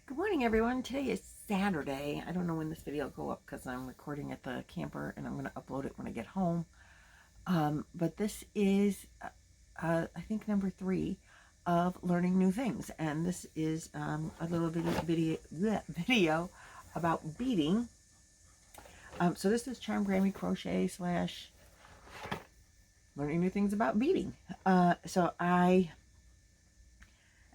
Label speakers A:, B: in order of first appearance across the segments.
A: Good morning, everyone. Today is Saturday. I don't know when this video will go up because I'm recording at the camper and I'm going to upload it when I get home. But this is, I think, number 3 of learning new things. And this is a little video about beading. So this is Charm Grammy Crochet / learning new things about beading. So I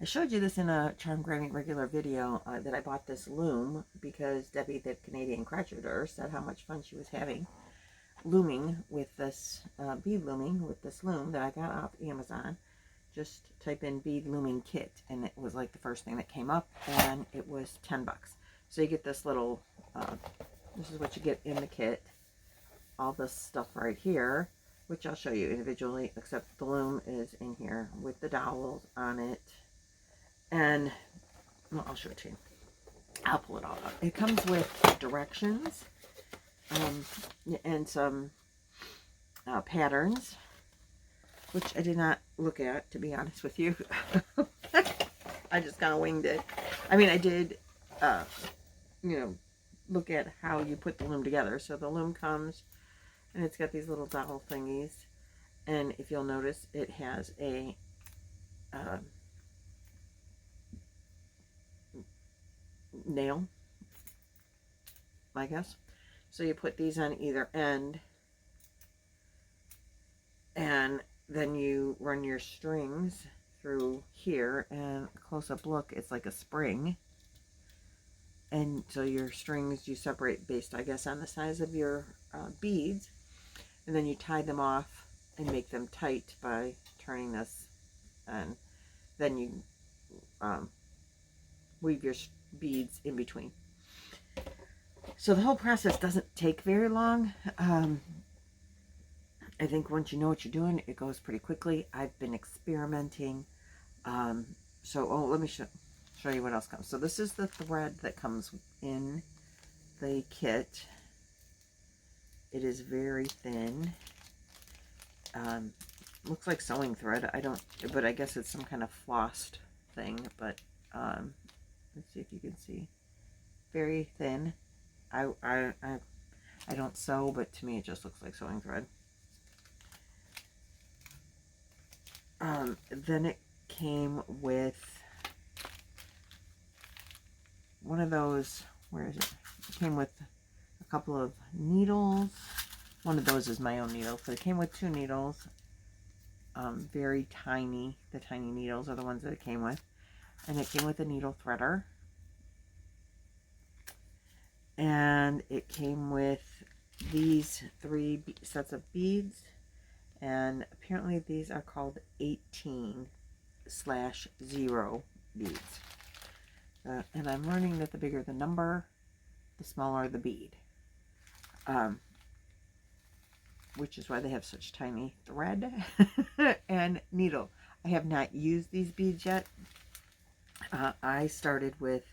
A: showed you this in a Charm Grammy regular video that I bought this loom because Debbie, the Canadian crocheter, said how much fun she was having looming with this, bead looming with this loom that I got off Amazon. Just type in Bead Looming Kit and it was like the first thing that came up, and it was 10 bucks. So you get this little, this is what you get in the kit. All this stuff right here, which I'll show you individually, except the loom is in here with the dowels on it. And well, I'll show it to you. I'll pull it all out. It comes with directions and some patterns, which I did not look at, to be honest with you. I just kind of winged it. I mean, I did, look at how you put the loom together. So the loom comes, and it's got these little dowel thingies. And if you'll notice, it has a nail, I guess. So you put these on either end, and then you run your strings through here, and a close-up look, it's like a spring. And so your strings you separate based, I guess, on the size of your beads, and then you tie them off and make them tight by turning this, and then you weave your beads in between. So the whole process doesn't take very long. I think once you know what you're doing, it goes pretty quickly. I've been experimenting. Let me show you what else comes. So this is the thread that comes in the kit. It is very thin. Looks like sewing thread. But I guess it's some kind of flossed thing. But let's see if you can see. Very thin. I don't sew, but to me it just looks like sewing thread. Then it came with one of those, where is it? It came with a couple of needles. One of those is my own needle. So it came with 2 needles. Very tiny. The tiny needles are the ones that it came with. And it came with a needle threader. And it came with these 3 sets of beads. And apparently these are called 18/0 beads. And I'm learning that the bigger the number, the smaller the bead. Which is why they have such tiny thread and needle. I have not used these beads yet. I started with,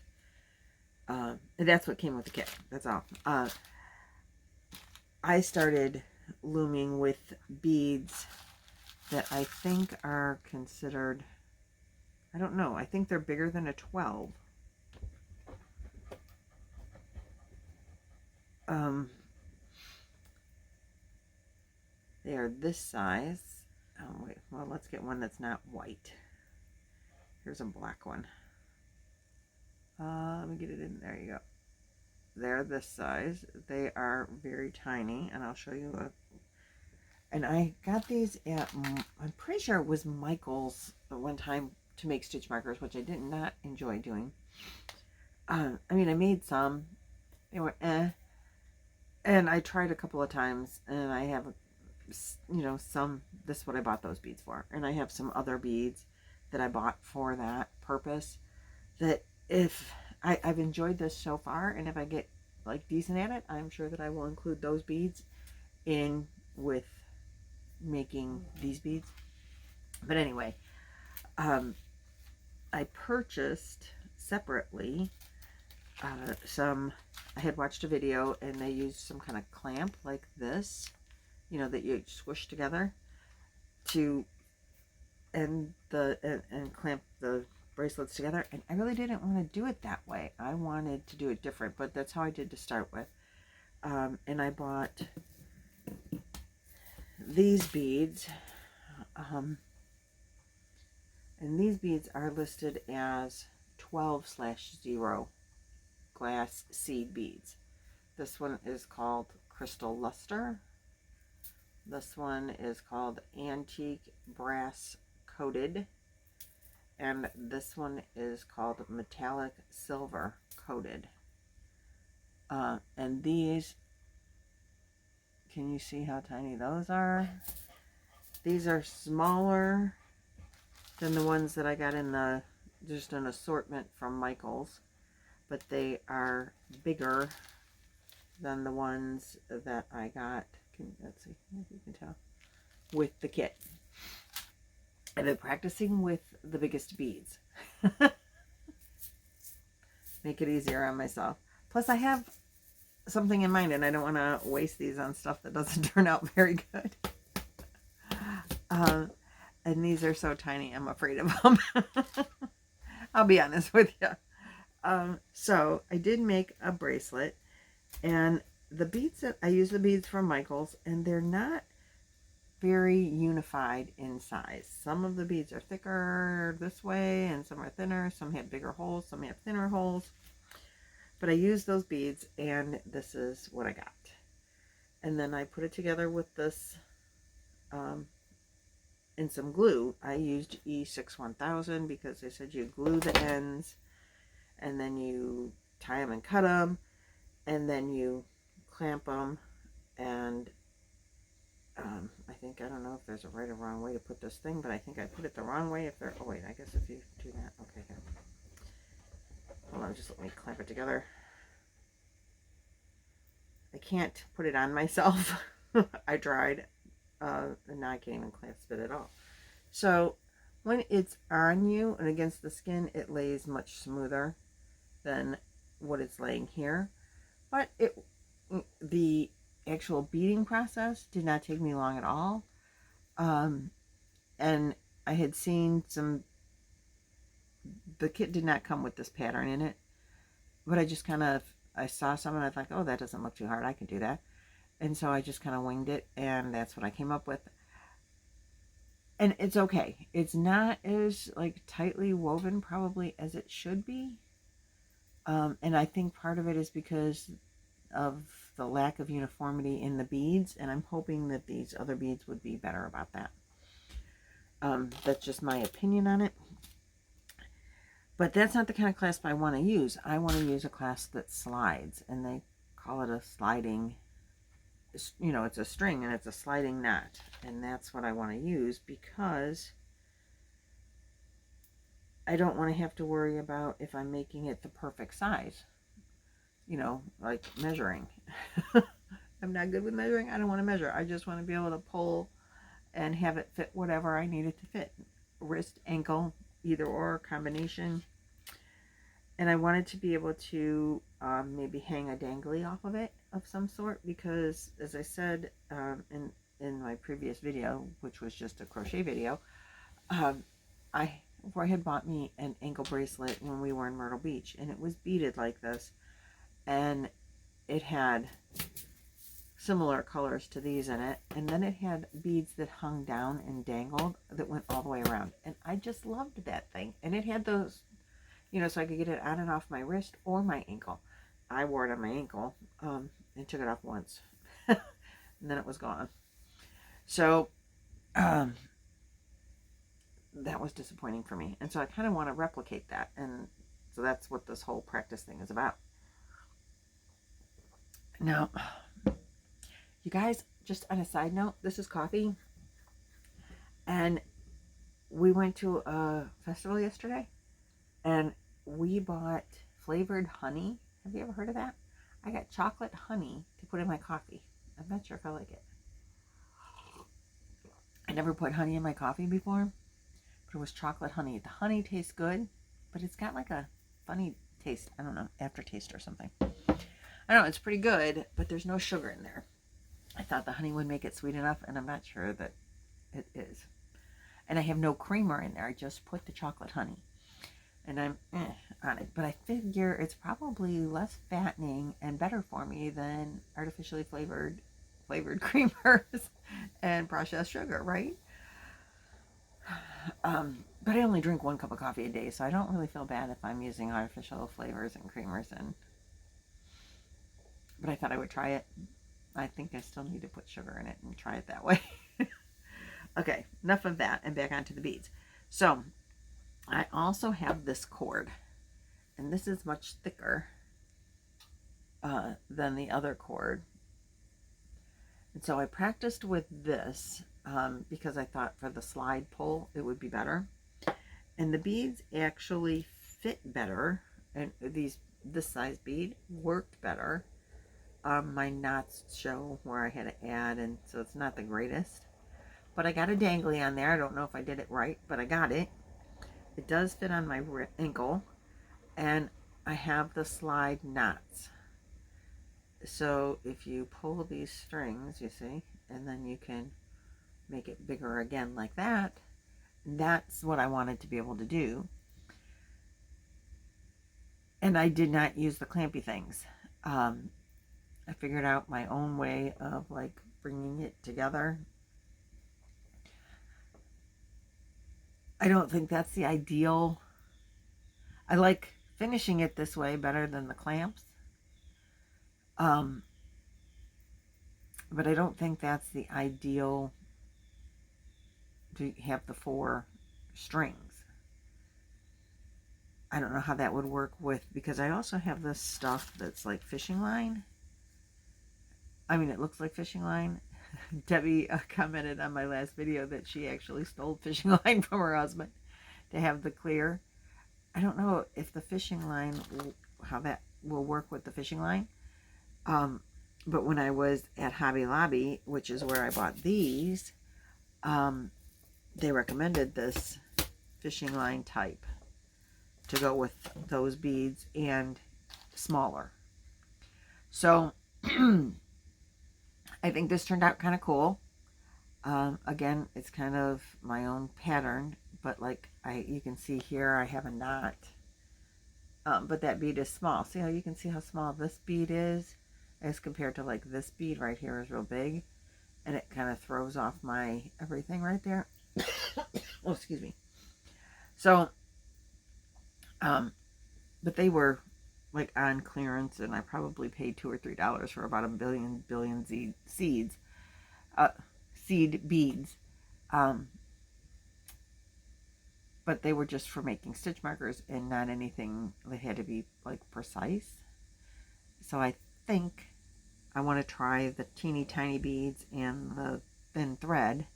A: that's what came with the kit. That's all. I started looming with beads that I think are considered, I don't know, I think they're bigger than a 12. They are this size. Oh wait, well, let's get one that's not white. Here's a black one. Let me get it in. There you go. They're this size. They are very tiny, and I'll show you and I got these at, I'm pretty sure it was Michael's one time to make stitch markers, which I did not enjoy doing. I mean, I made some. They were and I tried a couple of times, and I have, some, this is what I bought those beads for, and I have some other beads that I bought for that purpose, that if I've enjoyed this so far, and if I get like decent at it, I'm sure that I will include those beads in with making these beads. But anyway, I purchased separately I had watched a video, and they used some kind of clamp like this, that you squish together to and clamp the bracelets together, and I really didn't want to do it that way. I wanted to do it different, but that's how I did to start with. And I bought these beads, and these beads are listed as 12/0 glass seed beads. This one is called Crystal Luster. This one is called Antique Brass Coated. And this one is called Metallic Silver Coated. And these, can you see how tiny those are? These are smaller than the ones that I got in the, just an assortment from Michael's. But they are bigger than the ones that I got, let's see if you can tell, with the kit. I've been practicing with the biggest beads. Make it easier on myself. Plus I have something in mind, and I don't want to waste these on stuff that doesn't turn out very good. And these are so tiny, I'm afraid of them. I'll be honest with you. So I did make a bracelet, and the beads that I use, the beads from Michael's, and they're not very unified in size. Some of the beads are thicker this way, and some are thinner. Some have bigger holes, some have thinner holes. But I used those beads, and this is what I got. And then I put it together with this and some glue. I used E61000 because they said you glue the ends, and then you tie them and cut them, and then you clamp them. And I don't know if there's a right or wrong way to put this thing, but I think I put it the wrong way. If there, oh wait, I guess if you do that, okay, here. Hold on, just let me clamp it together. I can't put it on myself. I tried, and now I can't even clamp it at all. So when it's on you and against the skin, it lays much smoother than what it's laying here. But the actual beading process did not take me long at all. And I had seen the kit did not come with this pattern in it, but I just I saw some and I thought, oh, that doesn't look too hard, I can do that. And so I just kind of winged it, and that's what I came up with. And it's okay. It's not as like tightly woven probably as it should be. And I think part of it is because of the lack of uniformity in the beads, and I'm hoping that these other beads would be better about that. That's just my opinion on it. But that's not the kind of clasp I want to use. I want to use a clasp that slides, and they call it a sliding, you know, it's a string and it's a sliding knot. And that's what I want to use, because I don't want to have to worry about if I'm making it the perfect size. You know, like measuring. I'm not good with measuring. I don't want to measure. I just want to be able to pull and have it fit whatever I need it to fit. Wrist, ankle, either or combination. And I wanted to be able to maybe hang a dangly off of it of some sort, because as I said in my previous video, which was just a crochet video, Roy had bought me an ankle bracelet when we were in Myrtle Beach, and it was beaded like this, and it had similar colors to these in it, and then it had beads that hung down and dangled that went all the way around, and I just loved that thing. And it had those, you know, so I could get it on and off my wrist or my ankle. I wore it on my ankle and took it off once and then it was gone. So that was disappointing for me, and so I kind of want to replicate that, and so that's what this whole practice thing is about. Now, you guys, just on a side note, this is coffee, and we went to a festival yesterday, and we bought flavored honey. Have you ever heard of that? I got chocolate honey to put in my coffee. I'm not sure if I like it. I never put honey in my coffee before, but it was chocolate honey. The honey tastes good, but it's got like a funny taste. I don't know, aftertaste or something. I don't know, it's pretty good, but there's no sugar in there. I thought the honey would make it sweet enough, and I'm not sure that it is. And I have no creamer in there. I just put the chocolate honey. and I'm on it. But I figure it's probably less fattening and better for me than artificially flavored creamers and processed sugar, right? But I only drink 1 cup of coffee a day, so I don't really feel bad if I'm using artificial flavors and creamers in. But I thought I would try it. I think I still need to put sugar in it and try it that way. Okay, enough of that, and back onto the beads. So I also have this cord, and this is much thicker than the other cord. And so I practiced with this because I thought for the slide pull it would be better. And the beads actually fit better, and this size bead worked better. My knots show where I had to add, and so it's not the greatest. But I got a dangly on there. I don't know if I did it right, but I got it. It does fit on my ankle, and I have the slide knots. So if you pull these strings, you see, and then you can make it bigger again like that. That's what I wanted to be able to do. And I did not use the clampy things. I figured out my own way of like bringing it together. I don't think that's the ideal. I like finishing it this way better than the clamps. But I don't think that's the ideal to have the 4 strings. I don't know how that would work with, because I also have this stuff that's like fishing line. I mean, it looks like fishing line. Debbie commented on my last video that she actually stole fishing line from her husband to have the clear. I don't know if the fishing line, how that will work with the fishing line. But when I was at Hobby Lobby, which is where I bought these, they recommended this fishing line type to go with those beads and smaller. So I think this turned out kind of cool. Again, it's kind of my own pattern, but like you can see here, I have a knot. But that bead is small. See how you can see how small this bead is as compared to like this bead right here is real big, and it kind of throws off my everything right there. Oh, excuse me. So, but they were like on clearance, and I probably paid $2 or $3 for about a billion seed beads. But they were just for making stitch markers and not anything that had to be like precise. So I think I want to try the teeny tiny beads and the thin thread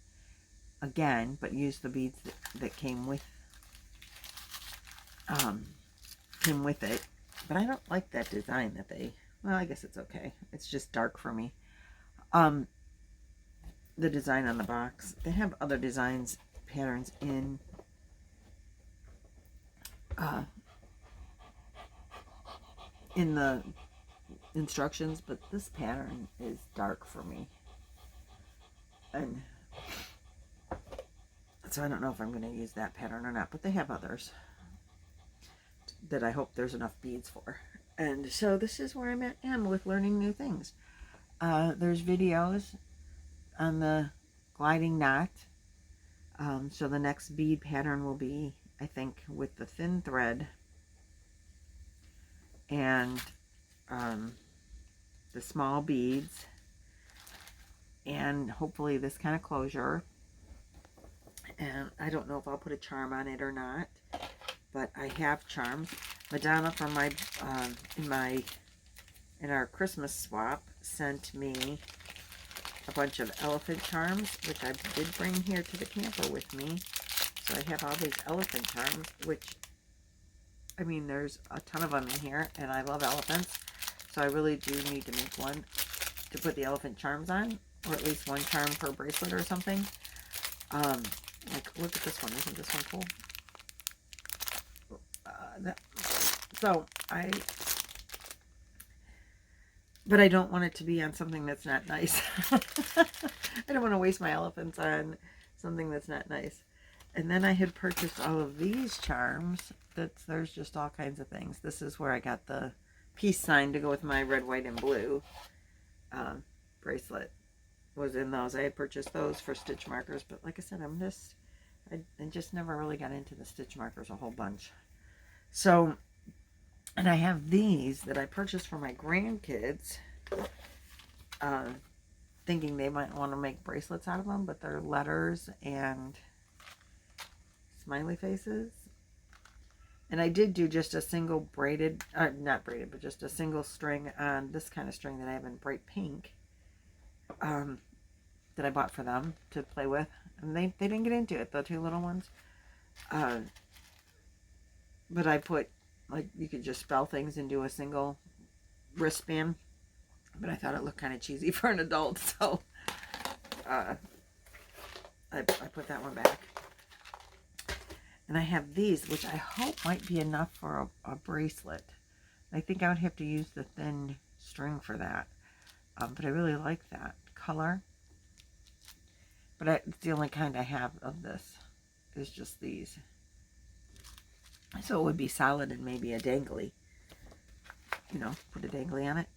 A: again, but use the beads that came with it. But I don't like that design that they, well, I guess it's okay. It's just dark for me. The design on the box, they have other designs, patterns in the instructions, but this pattern is dark for me, and so I don't know if I'm going to use that pattern or not, but they have others that I hope there's enough beads for. And so this is where I am with learning new things. There's videos on the gliding knot, so the next bead pattern will be, I think, with the thin thread and the small beads, and hopefully this kind of closure. And I don't know if I'll put a charm on it or not, but I have charms. Madonna from my in our Christmas swap sent me a bunch of elephant charms, which I did bring here to the camper with me. So I have all these elephant charms, which, I mean, there's a ton of them in here, and I love elephants. So I really do need to make one to put the elephant charms on, or at least one charm per bracelet or something. Like, look at this one. Isn't this one cool? But I don't want it to be on something that's not nice. I don't want to waste my elephants on something that's not nice. And then I had purchased all of these charms there's just all kinds of things. This is where I got the peace sign to go with my red, white, and blue bracelet. Was in those. I had purchased those for stitch markers, but like I said, I just never really got into the stitch markers a whole bunch. So, and I have these that I purchased for my grandkids, thinking they might want to make bracelets out of them, but they're letters and smiley faces. And I did do just a single braided, not braided, but just a single string on this kind of string that I have in bright pink, that I bought for them to play with. And they didn't get into it, the two little ones. But I put, like, you could just spell things and do a single wristband. But I thought it looked kind of cheesy for an adult, so I put that one back. And I have these, which I hope might be enough for a bracelet. I think I would have to use the thin string for that. But I really like that color. But it's the only kind I have of this, is just these. So it would be solid and maybe a dangly. You know, put a dangly on it.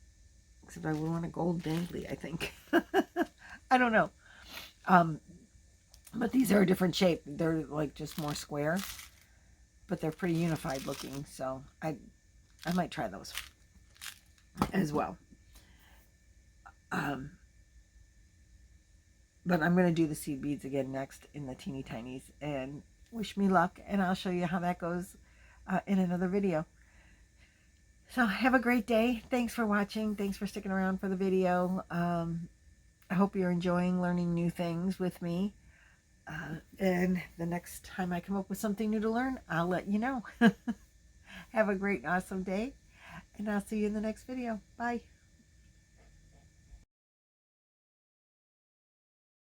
A: Except I would want a gold dangly, I think. I don't know. But these are a different shape. They're like just more square. But they're pretty unified looking. So I might try those as well. But I'm going to do the seed beads again next in the teeny tinies. And wish me luck. And I'll show you how that goes in another video. So have a great day. Thanks for watching. Thanks for sticking around for the video. I hope you're enjoying learning new things with me. And the next time I come up with something new to learn, I'll let you know. Have a great, awesome day. And I'll see you in the next video. Bye.